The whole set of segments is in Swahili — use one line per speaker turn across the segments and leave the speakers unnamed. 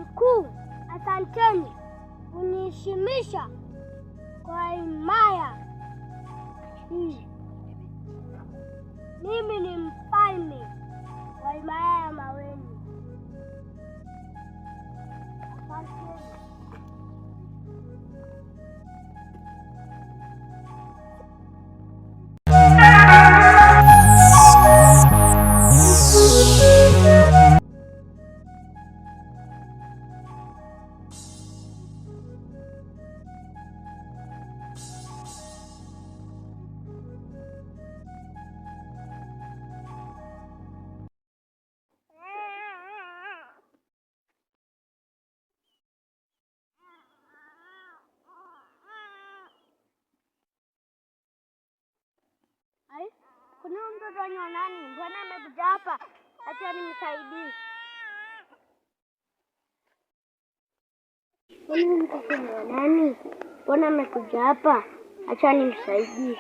Mkuu, asanteni kuniheshimisha kwa himaya hii. Mimi ni mfalme wa himaya ya Maweni. Asanteni. Kuna mtoto wa nani? Mbona amekuja hapa? Acha nimsaidie. Kuna mtoto wa nani? Mbona amekuja hapa? Acha nimsaidie.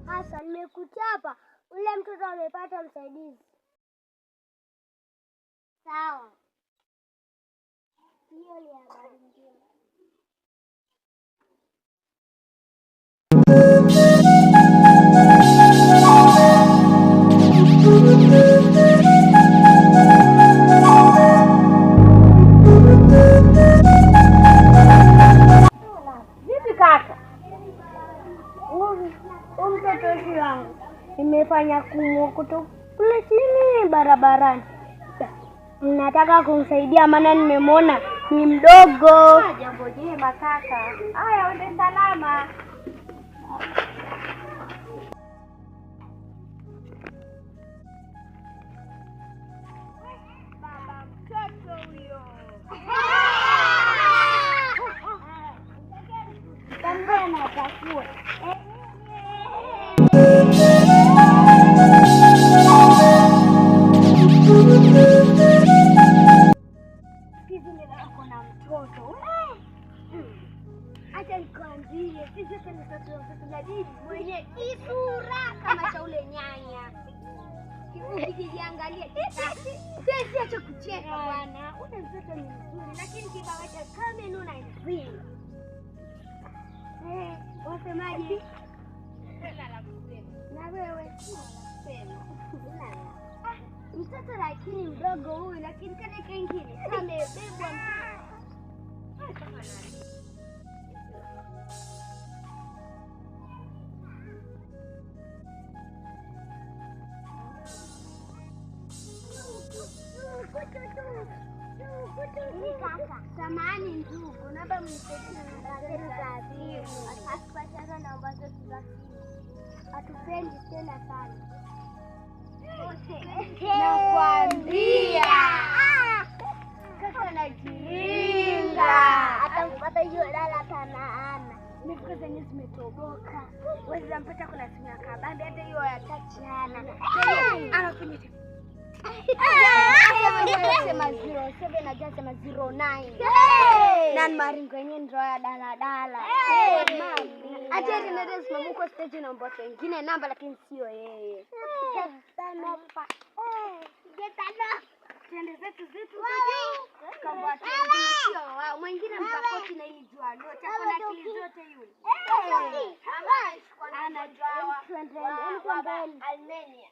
Sasa nimekuchapa, ule mtoto amepata msaidizi. Sawa. Hiyo ni habari njema. Vipi kaka? Mtoto wangu nimefanya kumokoto kule chini barabarani. Nataka kumsaidia maana nimemwona ni mdogo.
Jambo jema kaka. Haya, uende salama. Baba mtoto huyo.
Kamba natakuwa. Acha nikwambie, sisi tunajidi mwenye kisura kama cha ule nyanya. Ukijiangalia, sisi acha kucheka bwana. Ule mtoto ni mzuri, lakini kibawa cha kame nuna hivi. Wasemaje? Na wewe sema. Mtoto lakini mdogo huyu, lakini kana kingine amebebwa kama nani? Samahani ndugu, naomba mnisaidie na simu. Asipatana na ambazo tunasimu. Hatupendi tena sana. Nakwambia. Kaka anajiinga. Hata mpata hiyo dala tanaana. Mifuko zenye zimetoboka. Wewe unampata kuna simu ya kabambe hata hiyo ya tachi hana. Anafanya sema 07 na sema 09. Na maringo yenyewe ndio ya daladala. Acha ndio simama huko stage na mboto wengine namba lakini sio yeye. Sana hapa. Getana. Twende zetu kama watu sio Mwingine mpakoti na hili jua lote hapo na akili zote yule. Anajua Armenia.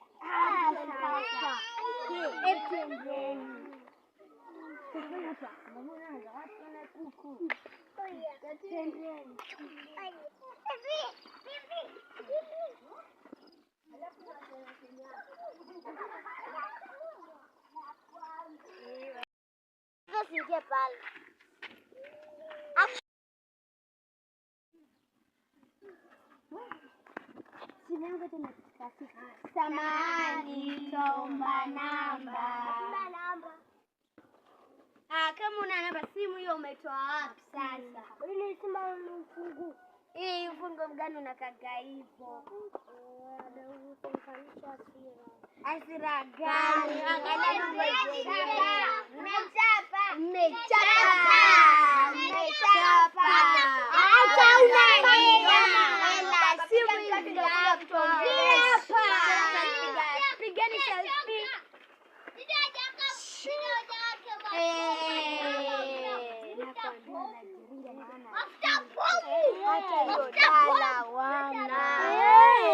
Sasa. Samahani, tomba namba. Kama una namba simu hiyo umetoa wapi sasa? Ile simu unafungu. Hii ufungo mgani unakaga hivyo? Asira gani? Angalia mmechapa. Acha unaenda. Simu inapiga hapa. Pigani selfie.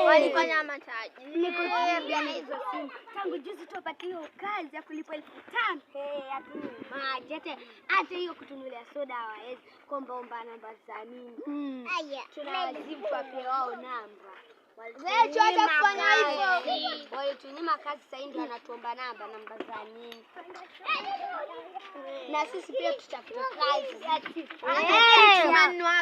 Walifanya mataji. Nikuambia na hizo simu. Tangu juzi tupate hiyo kazi ya kulipa 5,000. Hatuna maji. Hata hiyo kutunulia soda hawawezi. Kombaomba namba za nini? Tunawazibu kwa pia wao namba. Wewe chote kufanya hivyo. Walitunyima kazi sasa ndio wanatuomba namba za nini? Na sisi pia tutafuta kazi.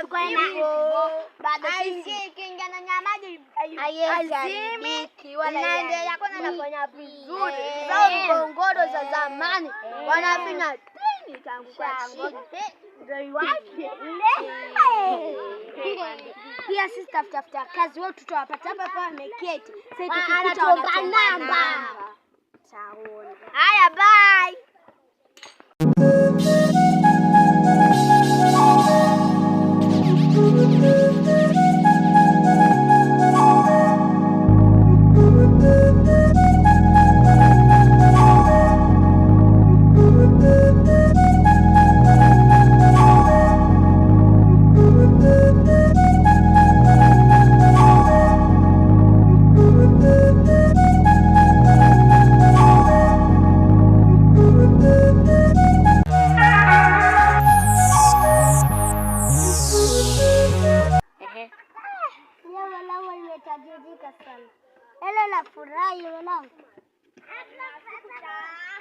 Kwa hivyo baada sisi kinga na nyamaji hayazimiki wala inaendelea kwanza nafanya vizuri. Zao ngongoro za zamani wanafinya tini tangu kwangu. Ndio wapi? Pia sisi tafuta kazi wao tutawapata hapa kwa wameketi. Sasa tukipita wanatuomba namba. Taona. Haya bye.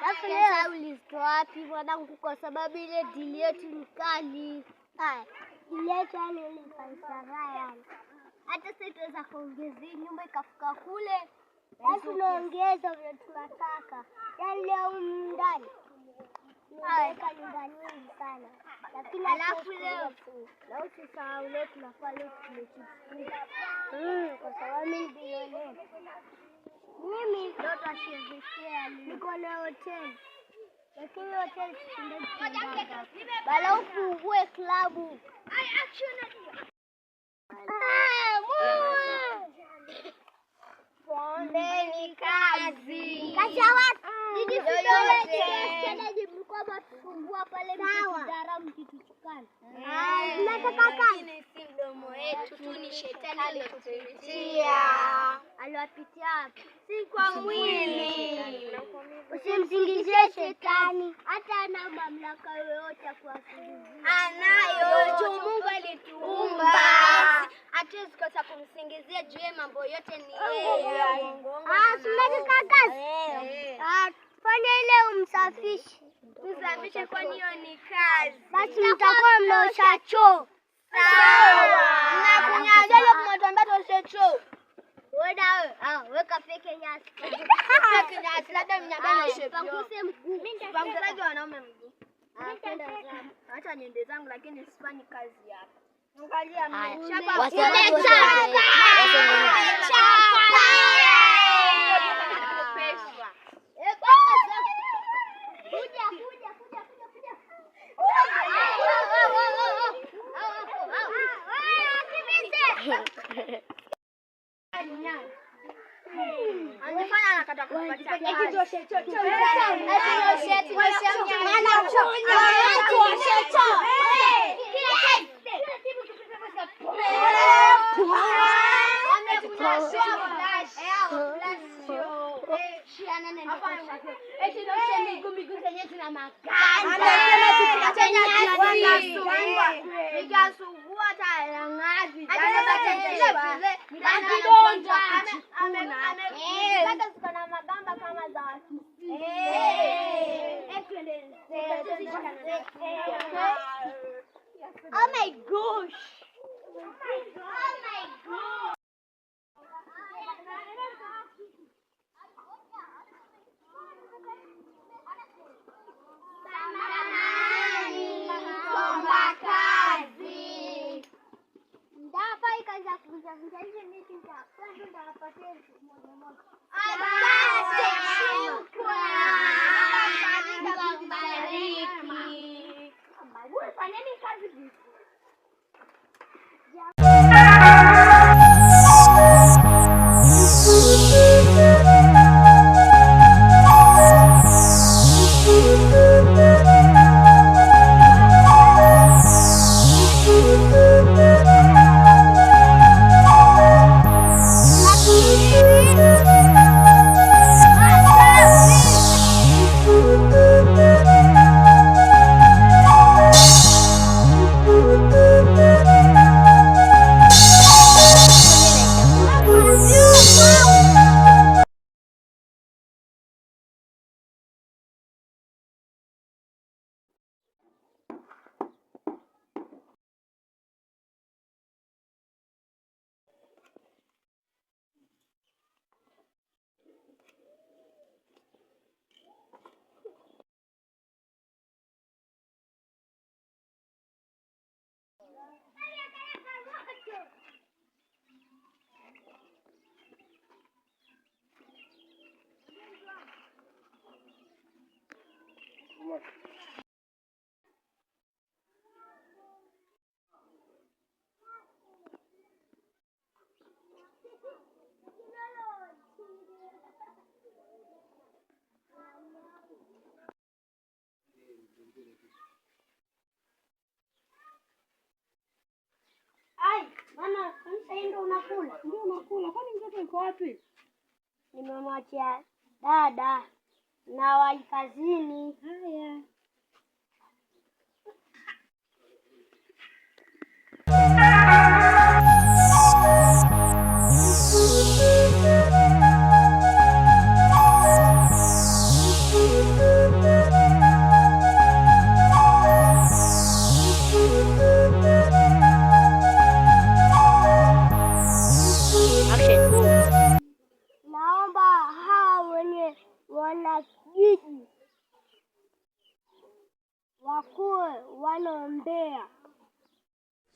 Sasa ulizitoa wapi mwanangu kwa sababu ile dili yetu ni kali. Dili yetu ni kaisaraya. Hata sasa tuweza kuongezea nyumba ikafika kule. Sasa tunaongeza vile tunataka. Yaani leo ndani. Naweka nyumba nyingi sana. Lakini alafu leo na usisahau leo tunafaa leo tumechipuka. Kwa sababu mimi bilionea. Mimi ndo tashiria niko na hoteli. Lakini hoteli ndio tunataka. Bala ufungue klabu. Ai action. Pondeni kazi. Kazi ya watu. Niji sio jibu kwamba tufungua pale mkidara mkituchukana. Tunataka kazi. Si mdomo wetu tu ni shetani aliyotupitia. Aliwapitia wapi? Si kwa mwili. Usimsingizie shetani. Hata ana mamlaka yoyote kuwasingizia. Anayo. Mungu alituumba. Hatuwezi kosa kumsingizia juu ya mambo yote ni yeye. Tunataka kazi. Fanya ile umsafishe. Usafishe kwani hiyo ni kazi. Basi mtakuwa mnaosha choo. Sawa. Na kunyaja kumwambia tuoshe choo. Wewe weka fake nyasi. Fake nyasi labda mnyabana shepu. Panguse mguu. Pangusaje wanaume mguu. Acha niende zangu lakini sifanyi kazi hapa. Angalia mimi. Shamba. Anafanya anakata kupatia. Eti sana nene. Eti ndio miguu zenyewe tuna makali. Anasema tukiacha nikasugua tayari ngazi. Akidonda hata siko na magamba kama za watu. Oh my gosh. Oh my god. Mama, sasa ndio unakula?
Ndio unakula. Kwani mtoto yuko wapi?
Nimemwachia dada na wai kazini.
Haya.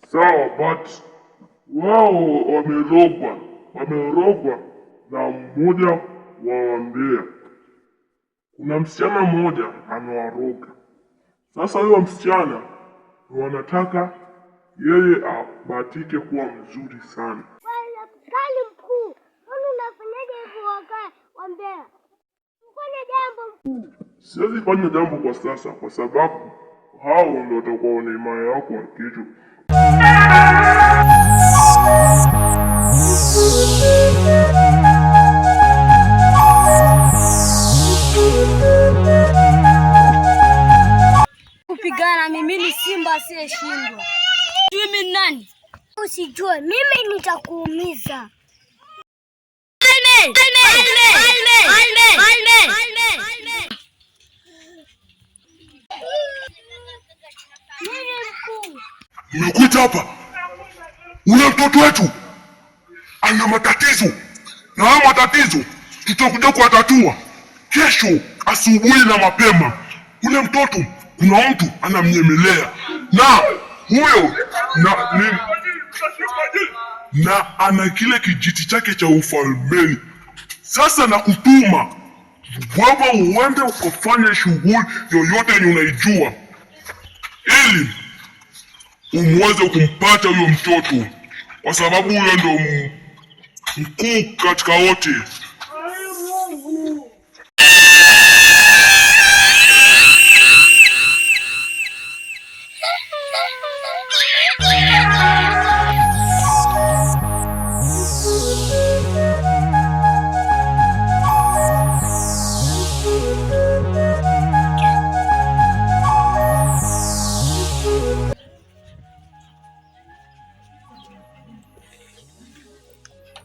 Sawa, but wao wamerogwa na mmoja wa wambea. Kuna msichana mmoja amewaroga. Sasa huyo msichana wanataka yeye abatike kuwa mzuri sana.
Kali mkuu, mbona unafanyaje hivyo wambea? Fanya jambo mkuu.
Siwezi fanya jambo kwa sasa kwa sababu hao ndio watakuwa na imani yako kesho.
Kupigana mimi ni simba asiyeshindwa. Mimi ni nani? Usijue, mimi nitakuumiza.
Nimekuita hapa. Ule mtoto wetu ana matatizo. Na hayo matatizo tutakuja kuyatatua kesho asubuhi na mapema. Ule mtoto kuna mtu anamnyemelea. Na huyo na ana kile kijiti chake cha ufalmeni. Sasa nakutuma wewe uende ukafanye shughuli yoyote yenye unaijua ili umweze kumpata huyo mtoto, kwa sababu huyo ndo mkuu katika wote.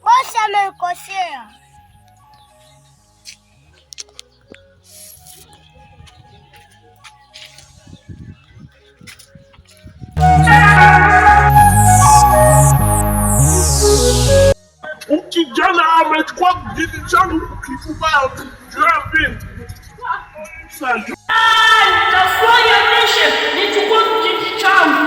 Bosi amekosea.
Kijana amechukua kiti changu kikubaya binti.
Nionyeshe nichukue kiti changu.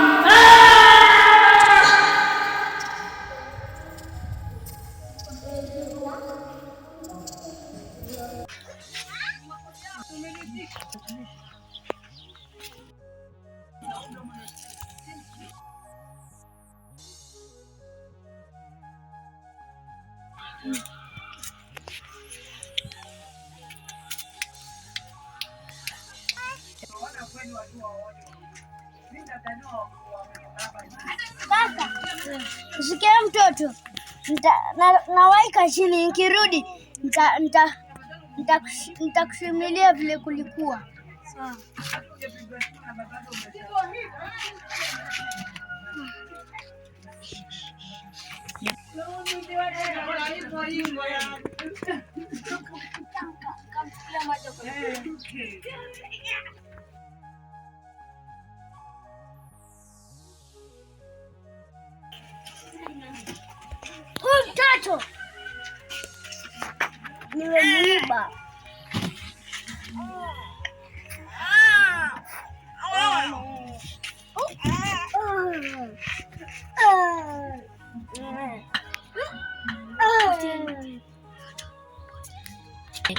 Kaka, usikie mtoto. Nawahi kazini, nikirudi nitakusimulia vile kulikuwa. Sawa. Huyu mtoto nimemuiba.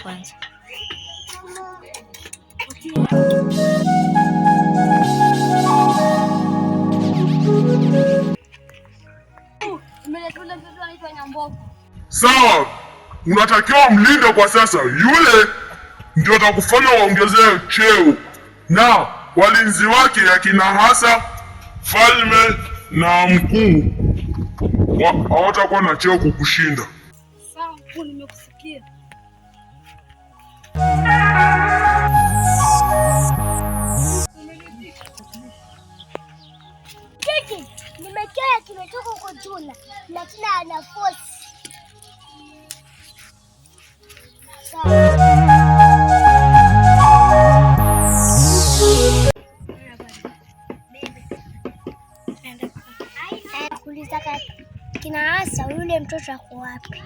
Kwanza
sawa, unatakiwa mlinde kwa sasa. Yule ndio atakufanya waongezee cheo, na walinzi wake akina hasa falme na mkuu hawatakuwa na cheo kukushinda.
Sawa mkuu, nimekusikia. Kiki, nimekaa kimetoka huko Juna, lakini ana force. Kuuliza kina hasa yule mtoto ako wapi?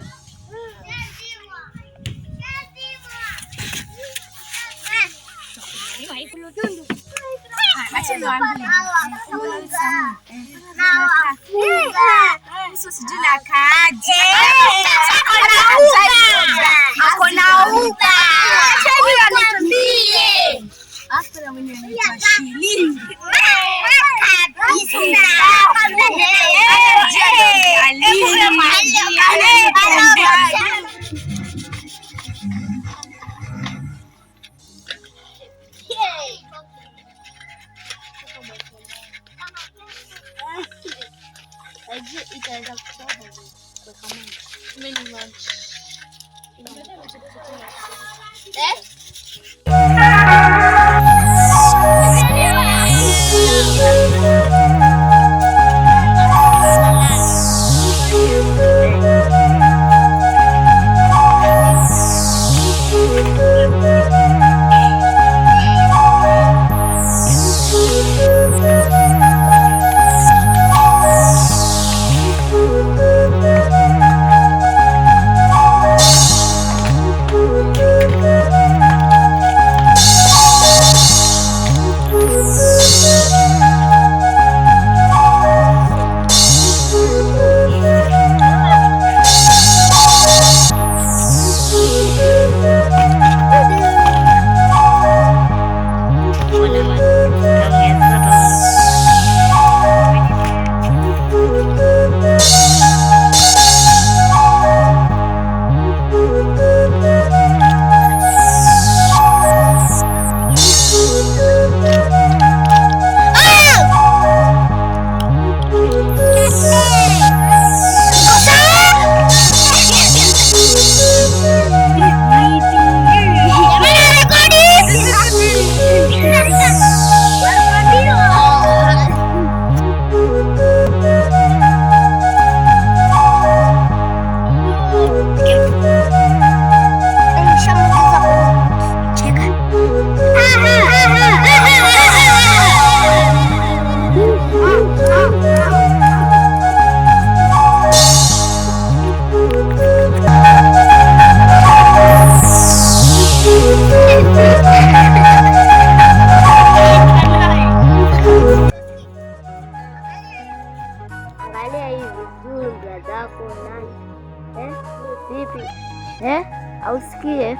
Ausikie?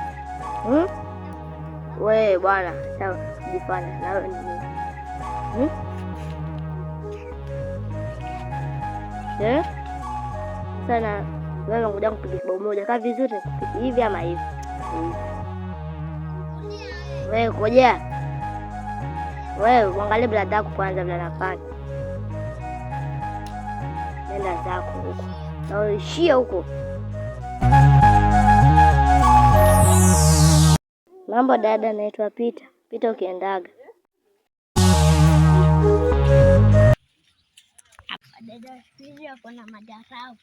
We bwana, sawa, jifanya na wewe ni sana. Wewe ngoja kupiga kibao moja kaa vizuri, hivi ama hivi. Wewe ngoja, wewe uangalie bila dako kwanza bila nafanya. Nenda zako huko na uishie huko. Mambo dada, naitwa Pita. Pita ukiendaga. Hapa dada, sisi wako na madarau.